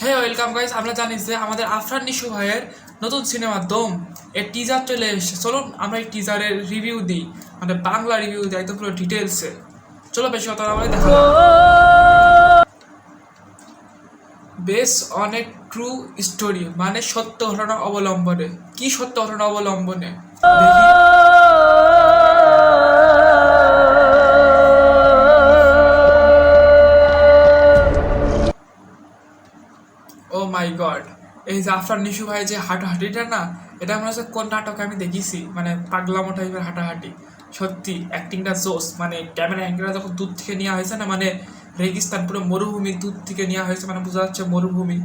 হ্যাঁ, welcome guys. আমরা জানি যে আমাদের আফরান নিশু ভাইয়ের নতুন সিনেমা দম এর টিজার চলে এসেছে। চলুন আমরা এই টিজারের রিভিউ দিই, মানে বাংলা রিভিউ দিই একদম পুরো ডিটেলসে। চলো বেশি কথা না বলে দেখা যাক। বেস অনেক ট্রু স্টোরি, মানে সত্য ঘটনা অবলম্বনে। কি সত্য ঘটনা অবলম্বনে দেখি। ও মাই গড, এই যে আফরান নিশু ভাই যে হাঁটাহাঁটিটা না, এটা মনে হচ্ছে কোন নাটকে আমি দেখেছি, মানে পাগলামো টাইপের হাঁটাহাঁটি। সত্যি অ্যাক্টিংটা জোস, মানে ক্যামেরা অ্যাঙ্গেলটা যখন দূর থেকে নেওয়া হয়েছে না, মানে রেগিস্তান পুরো মরুভূমির দূর থেকে নেওয়া হয়েছে, মানে বোঝা যাচ্ছে মরুভূমি।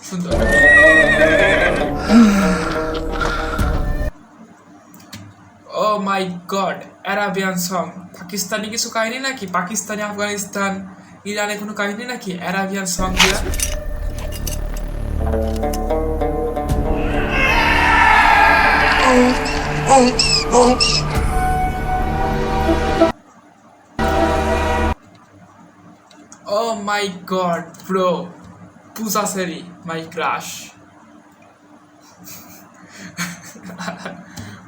সুন্দর। ও মাই গড, অ্যারাবিয়ান সং। পাকিস্তানি কিছু কাহিনী নাকি? পাকিস্তানি, আফগানিস্তান, ইরানের কোনো কাহিনী নাকি? অ্যারাবিয়ান সং দিয়া। ও মাই গড ব্রো, পূজা সেরি মাই ক্রাশ।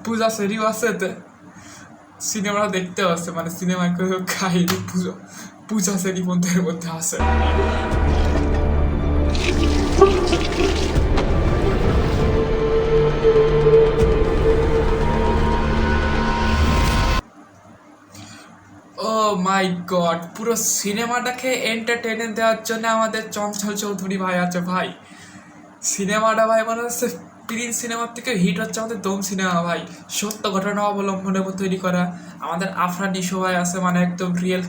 পূজা সেরিও আছে এতে, সিনেমাটা দেখতে আছে, মানে সিনেমার কেউ কাহিনী পূজা সেরি বন্ধুদের মধ্যে আছে। ও মাই গড, পুরো সিনেমাটাকে এন্টারটেইন দেওয়ার জন্য আমাদের চঞ্চল চৌধুরী ভাই আছে ভাই। সিনেমাটা ভাই মনে হচ্ছে প্রিন্স সিনেমার থেকে হিট হচ্ছে আমাদের দম সিনেমা ভাই। সত্য ঘটনা অবলম্বনের উপর তৈরি করা। আমাদের আফরান নিশো ভাই আছে, মানে একদম রিয়েল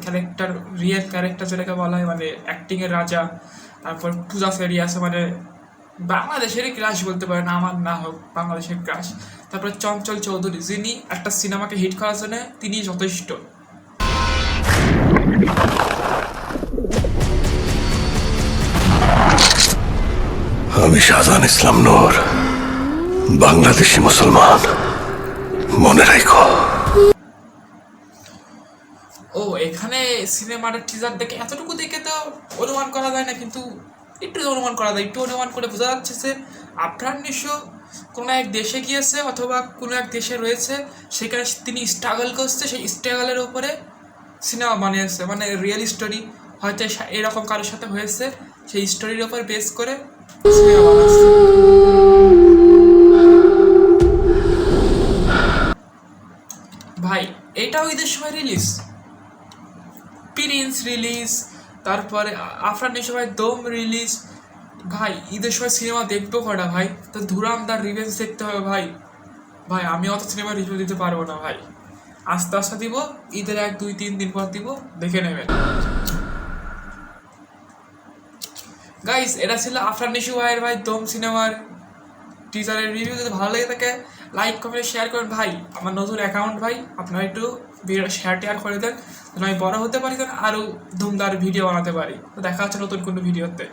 ক্যারেক্টার যেটাকে বলা হয়, মানে অ্যাক্টিংয়ের রাজা। তারপর পূজা ফেরি আছে, মানে বাংলাদেশেরই ক্রাশ বলতে পারেন, আমার না হোক বাংলাদেশের ক্রাশ। তারপরে চঞ্চল চৌধুরী, যিনি একটা সিনেমাকে হিট করার জন্য তিনি যথেষ্ট। আমি শাহজাহান ইসলাম নূর, বাংলাদেশি মুসলমান, মনে রাখো। ও এখানে সিনেমাটার টিজার দেখে এতটুকু দেখে তো অনুমান করা যায় না, কিন্তু একটু অনুমান করা যায়। একটু অনুমান করে বোঝা যাচ্ছে যে আফরান নিশো কোনো এক দেশে গিয়েছে অথবা কোনো এক দেশে রয়েছে, সেখানে তিনি স্ট্রাগল করছে, সেই স্ট্রাগলের উপরে সিনেমা বানিয়েছে, মানে রিয়েল স্টোরি। হয়তো এরকম কারোর সাথে হয়েছে, সেই স্টোরির উপর বেস করে সিনেমা বানাচ্ছে। ভাই এটাও ঈদের সময় রিলিজ, প্রিন্স রিলিজ, তারপরে আফরান নিশো ভাই দম রিলিজ। ভাই ঈদের সময় সিনেমা দেখবো কটা ভাই? তো ধুরান্ধার রিভেঞ্জ দেখতে হবে ভাই। ভাই আমি অত সিনেমা রিভিউ দিতে পারবো না ভাই, আস্তে আস্তে দিব, ঈদের 1 2 3 দিন পর দিব, দেখে নেবেন। গাইস এটা ছিল আফরান নিশু ভাইয়ের ভাই দম সিনেমার টিজারের রিভিউ। যদি ভালো লাগে থাকে লাইক কমেন্ট শেয়ার করেন ভাই। আমার নতুন অ্যাকাউন্ট ভাই, আপনারা একটু ভিডিও শেয়ার করে দেন, যেন আমি বড় হতে পারি, যেন আরও ধুমধার ভিডিও বানাতে পারি। তো দেখা হচ্ছে নতুন কোনো ভিডিওতে।